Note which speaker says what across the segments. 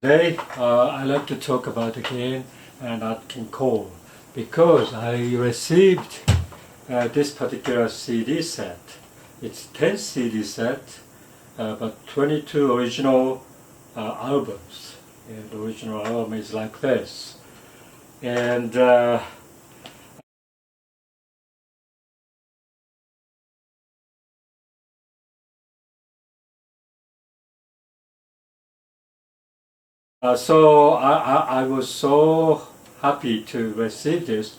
Speaker 1: Today, I'd like to talk about again Nat King Cole because I received this particular CD set. It's 10 CD set, but 22 original albums. And the original album is like this. And so I was so happy to receive this.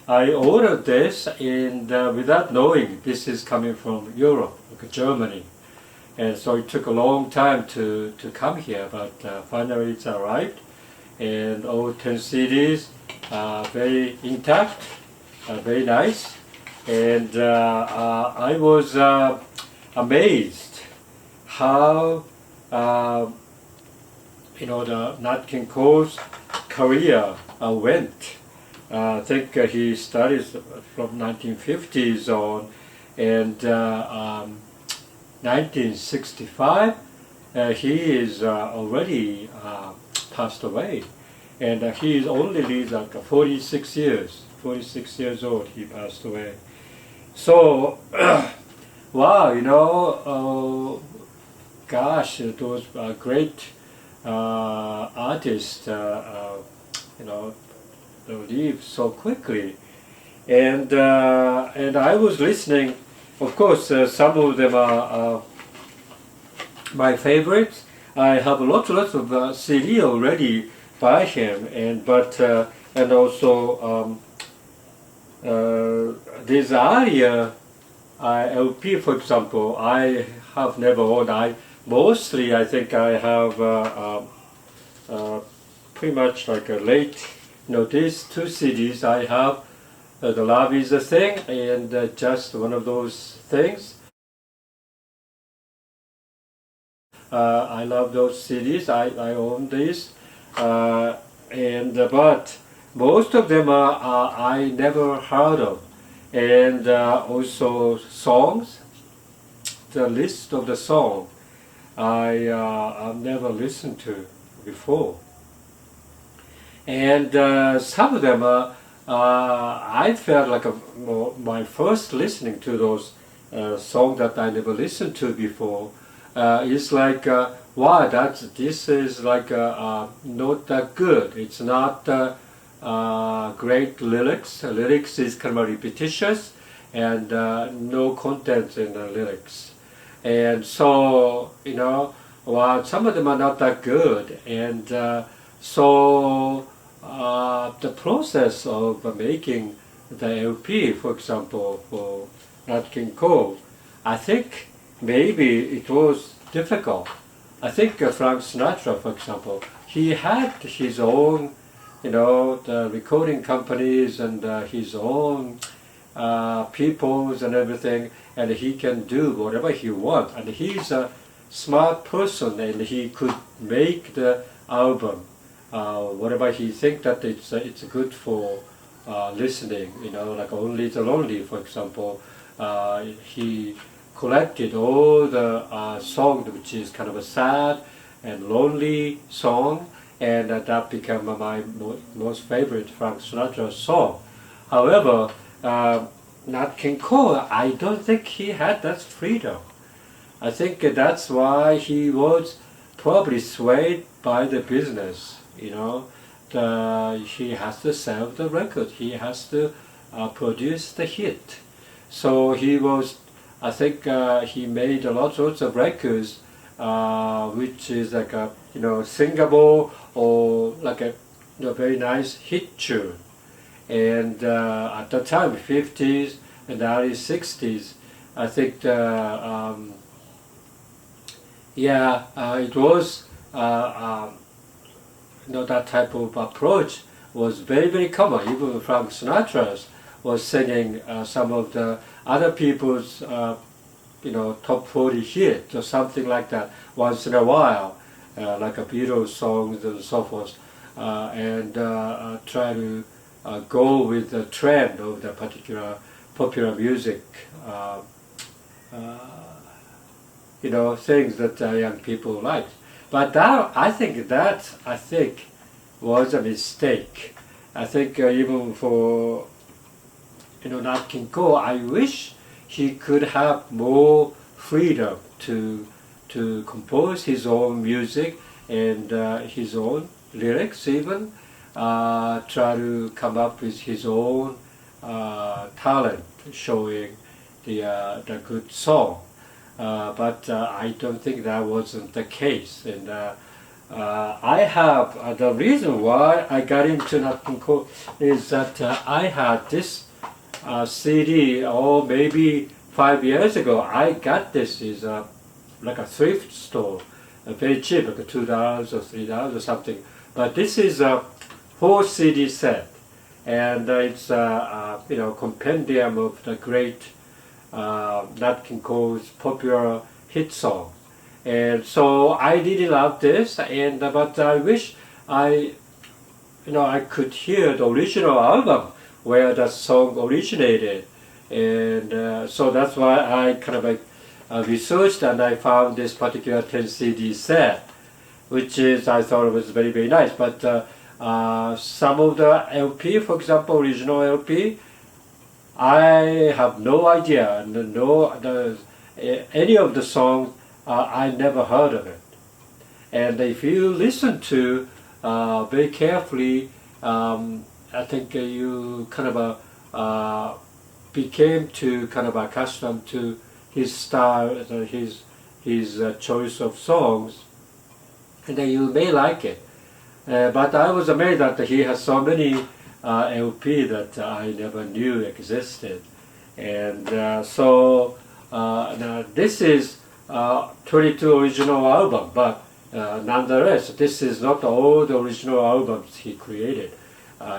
Speaker 1: I ordered this and without knowing this is coming from Europe, like Germany. And so it took a long time to come here, but finally it's arrived. And all 10 CDs are very intact, very nice. And I was amazed how the Nat King Cole's career went. I think he started from 1950s on, and 1965 he is already passed away, and he is only lived like 46 years. 46 years old, he passed away. So, wow, gosh, those great artists, they leave so quickly. And I was listening. Of course, some of them are my favorites. I have lots of CD already by him, and also this ARIA LP, for example, I have never owned. I think I have pretty much like a late. These two CDs I have. The Love is a Thing and just one of those things. I love those CDs. I own these, but most of them I never heard of, and also songs. The list of the song I've never listened to before, and some of them I felt like my first listening to those songs that I never listened to before. It's like, wow, this is like not that good. It's not great lyrics. Lyrics is kind of repetitious and no content in the lyrics. And so, well, some of them are not that good. And the process of making the LP, for example, for Nat King Cole, I think maybe it was difficult. I think Frank Sinatra, for example, he had his own, the recording companies and his own peoples and everything, and he can do whatever he wants. And he's a smart person, and he could make the album whatever he think that it's good for listening. Like Only the Lonely, for example. He collected all the songs which is kind of a sad and lonely song, and that became my most favorite Frank Sinatra song. However, Nat King Cole, I don't think he had that freedom. I think that's why he was probably swayed by the business. He has to sell the record. He has to produce the hit. So he was, I think he made a lot of records, which is like a, singable or like a very nice hit tune. And at the time, 50s and early 60s, I think it was that type of approach was very common. Even Frank Sinatra was singing some of the other people's top 40 hits or something like that once in a while, like a Beatles songs and so forth, and try to go with the trend of the particular popular music, things that young people like. But that, I think was a mistake. I think even for Nat King Cole, I wish he could have more freedom to compose his own music and his own lyrics even, try to come up with his own talent, showing the good song. But I don't think that wasn't the case. And I have the reason why I got into Nat King Cole is that I had this CD, or maybe 5 years ago. I got this is like a thrift store, very cheap, like $2 or $3 or something. But this is a 4 CD set, and it's compendium of the great Nat King Cole's popular hit song. And so I really love this, and but I wish I could hear the original album where the song originated, and so that's why I kind of researched, and I found this particular 10 CD set, which is I thought it was very, very nice. But some of the LP, for example, original LP, I have no idea, and any of the songs I never heard of it. And if you listen to very carefully, I think you kind of became to kind of accustomed to his style, his choice of songs, and then you may like it. But I was amazed that he has so many LP that I never knew existed. And now this is 22 original album, but nonetheless, this is not all the original albums he created.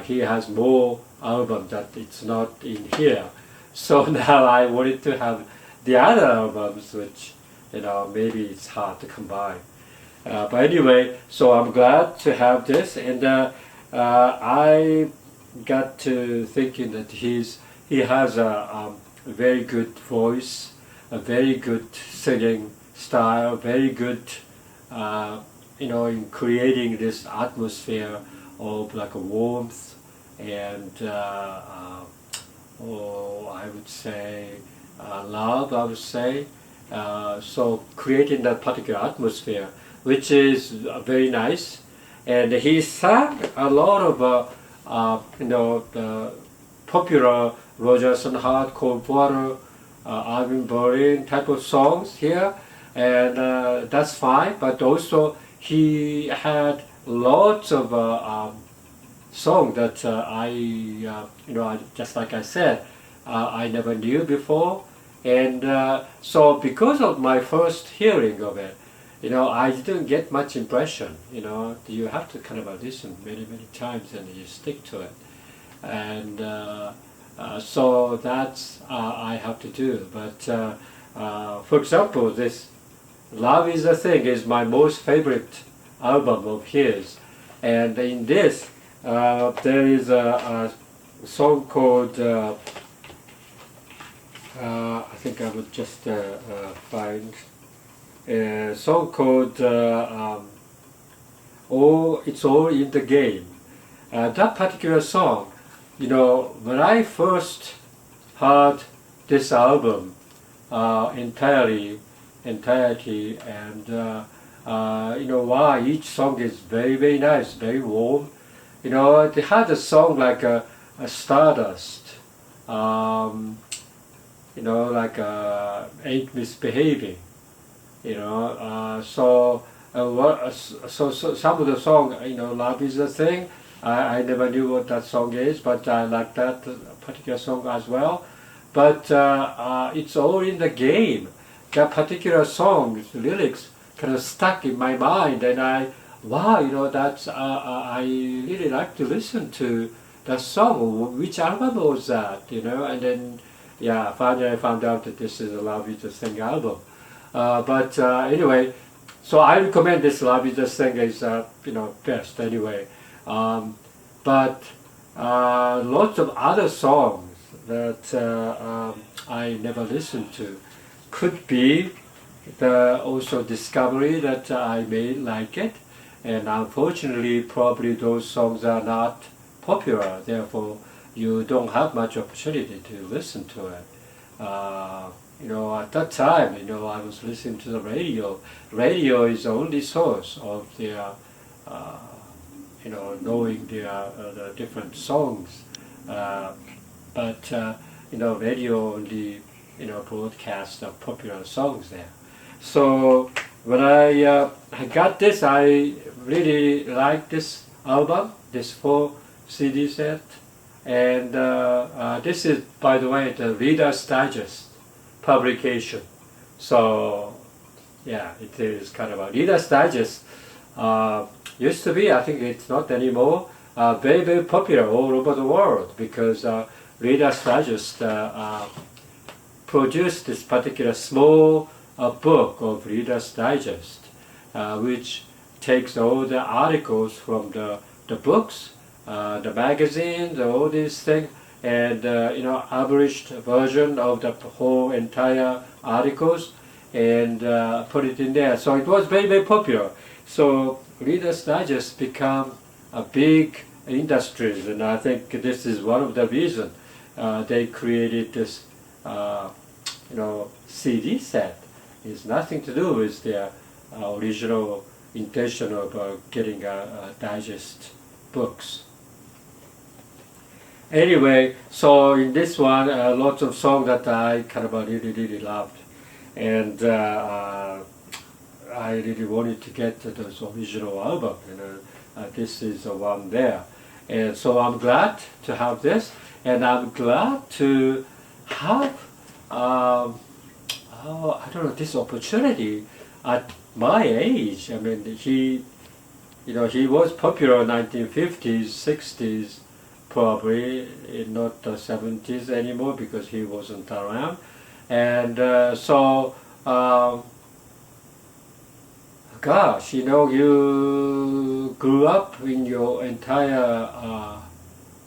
Speaker 1: He has more albums that it's not in here. So now I wanted to have the other albums, which maybe it's hard to combine. But anyway, so I'm glad to have this, and I got to thinking that he has a very good voice, a very good singing style, very good in creating this atmosphere of like a warmth and I would say love, I would say. So creating that particular atmosphere, which is very nice. And he sang a lot of the popular Rogers and Hart, Cold Water, Arvin Berlin type of songs here, and that's fine. But also he had lots of songs that I just like I said, I never knew before, and so because of my first hearing of it, I didn't get much impression. You have to kind of listen many, many times and you stick to it, and so that's I have to do. But for example, this "Love Is a Thing" is my most favorite album of his, and in this there is a song called I think I would just find a song called "Oh, It's All in the Game." That particular song, when I first heard this album entirety, and wow, each song is very, very nice, very warm. They had a song like a Stardust, like Ain't Misbehaving. So some of the song, "Love Is a Thing," I never knew what that song is, but I like that particular song as well. But "It's All in the Game," that particular song's lyrics kind of stuck in my mind, and wow, that's I really like to listen to that song. Which album was that? And then finally I found out that this is a "Love Is a Thing" album. But anyway, so I recommend this "Love Is a Thing" is best anyway. But lots of other songs that I never listened to. Could be the also discovery that I may like it, and unfortunately probably those songs are not popular, therefore you don't have much opportunity to listen to it. At that time, I was listening to the radio. Radio is the only source of their, knowing the different songs. But radio only, broadcasts the popular songs there. So when I got this, I really liked this album, this 4 CD set. And this is, by the way, the Reader's Digest publication. So, yeah, it is kind of a Reader's Digest. Used to be, I think it's not anymore, very, very popular all over the world because Reader's Digest produced this particular small book of Reader's Digest, which takes all the articles from the books, the magazines, all these things, and abridged version of the whole entire articles, and put it in there. So it was very, very popular. So Reader's Digest become a big industry, and I think this is one of the reasons they created this, CD set. It's nothing to do with their original intention of getting digest books. Anyway, so in this one, lots of songs that I kind of really, really loved, and I really wanted to get those original album. This is the one there, and so I'm glad to have this, and I'm glad to have this opportunity at my age. I mean, he was popular in 1950s, 60s. Probably not the 70s anymore because he wasn't around, and gosh, you grew up in your entire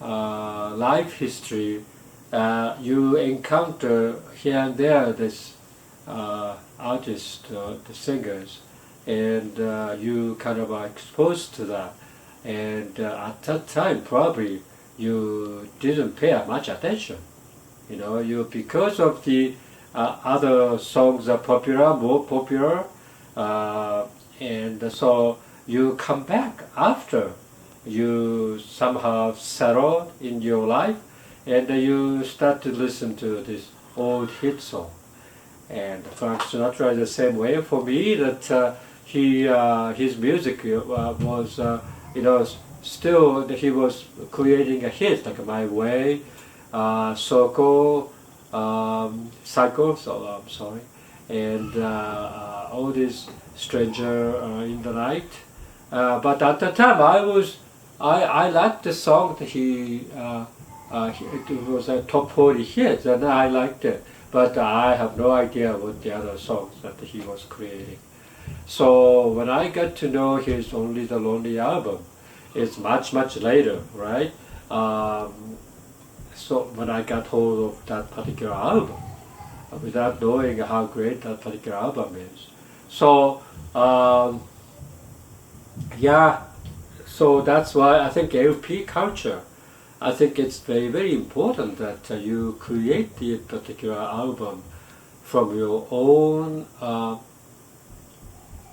Speaker 1: life history. You encounter here and there this artists, the singers, and you kind of are exposed to that, and at that time probably you didn't pay much attention. Because of the other songs are more popular, and so you come back after you somehow settle in your life, and you start to listen to this old hit song. And Frank Sinatra is the same way for me, that his music was, still he was creating a hit, like My Way, Psycho, I'm sorry, and all this Stranger in the Night. But at the time I liked the song that it was a top 40 hit, and I liked it. But I have no idea what the other songs that he was creating. So when I got to know his Only the Lonely album, it's much, much later, right? So when I got hold of that particular album, without knowing how great that particular album is. So, so that's why I think LP culture, I think it's very, very important that you create the particular album from your own,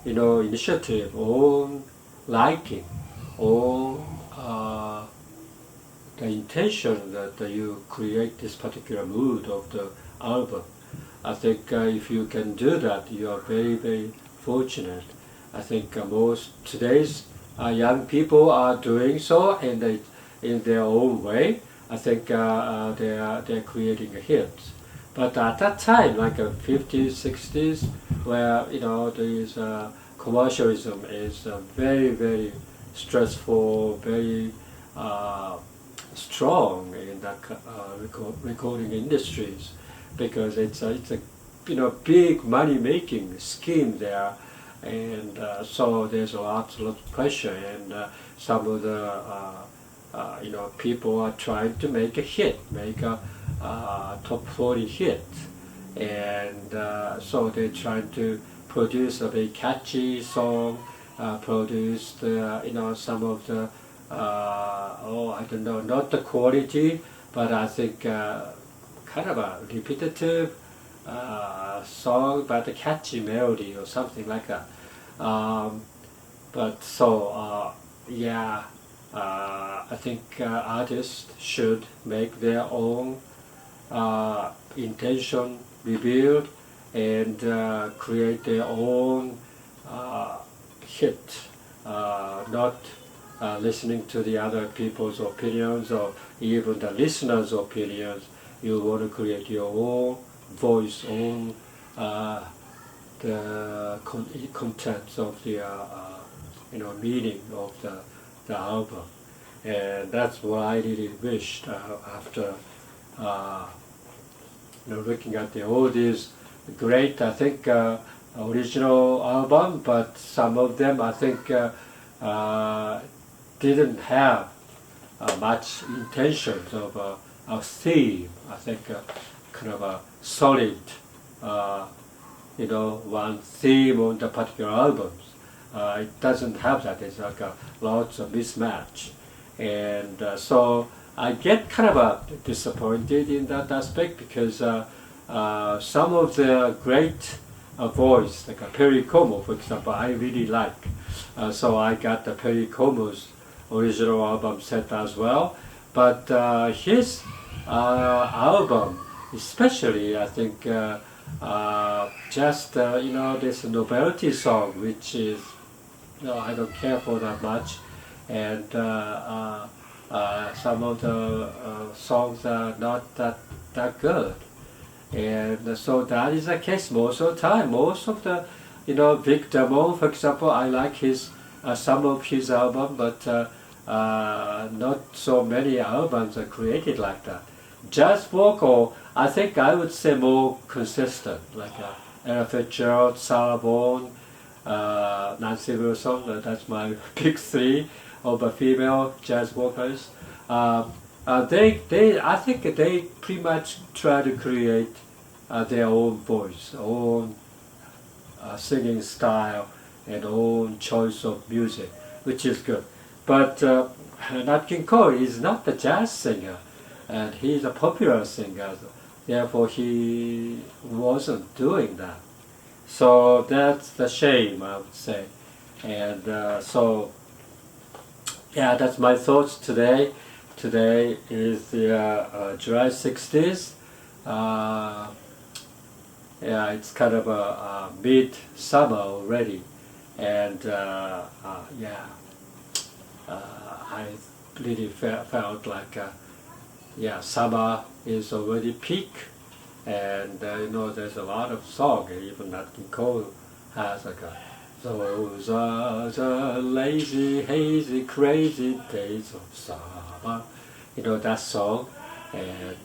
Speaker 1: initiative, own liking, own the intention that you create this particular mood of the album. I think if you can do that, you are very, very fortunate. I think most today's young people are doing so, and in their own way. I think they're creating a hit. But at that time, like 50s, 60s, where this commercialism is very, very stressful, very strong in the recording industries, because it's a big money making scheme there, and so there's a lot of pressure, and some of the people are trying to make a hit, make a top 40 hit, and so they're trying to produced a very catchy song, produced some of the I don't know, not the quality, but I think kind of a repetitive song, but a catchy melody or something like that. But so I think artists should make their own intention revealed and create their own hit, not listening to the other people's opinions or even the listeners' opinions. You want to create your own voice, own the contents of the meaning of the album, and that's what I really wished after looking at all these great, I think, original album, but some of them I think didn't have much intentions of a theme. I think kind of a solid, one theme on the particular albums. It doesn't have that. It's like lots of mismatch, and so I get kind of disappointed in that aspect because some of the great voice, like Perry Como, for example, I really like. So I got the Perry Como's original album set as well. But his album, especially, I think, just this novelty song, which is I don't care for that much, and some of the songs are not that good. And so that is the case most of the time. Most of the, Vic Damone, for example, I like his some of his album, but not so many albums are created like that. Jazz vocal, I think I would say more consistent, like Ella Fitzgerald, Sarah Vaughan, Nancy Wilson. That's my big three of a female jazz vocalists. I think they pretty much try to create their own voice, own singing style, and own choice of music, which is good. But Nat King Cole is not a jazz singer, and he's a popular singer. Therefore, he wasn't doing that. So that's the shame, I would say. And that's my thoughts today. Today is the July 60th. It's kind of a mid-summer already, and I really felt like summer is already peak, and there's a lot of song. Even Nat King Cole has like a "Those are the lazy, hazy, crazy days of summer." That song, and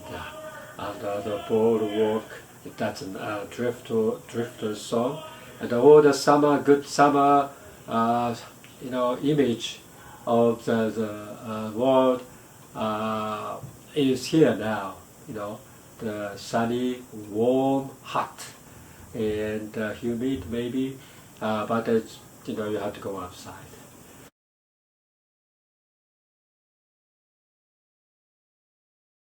Speaker 1: under the boardwalk. That's a drifter song, and all the summer, good summer, image of the world is here now. The sunny, warm, hot, and humid maybe, but it's you have to go outside.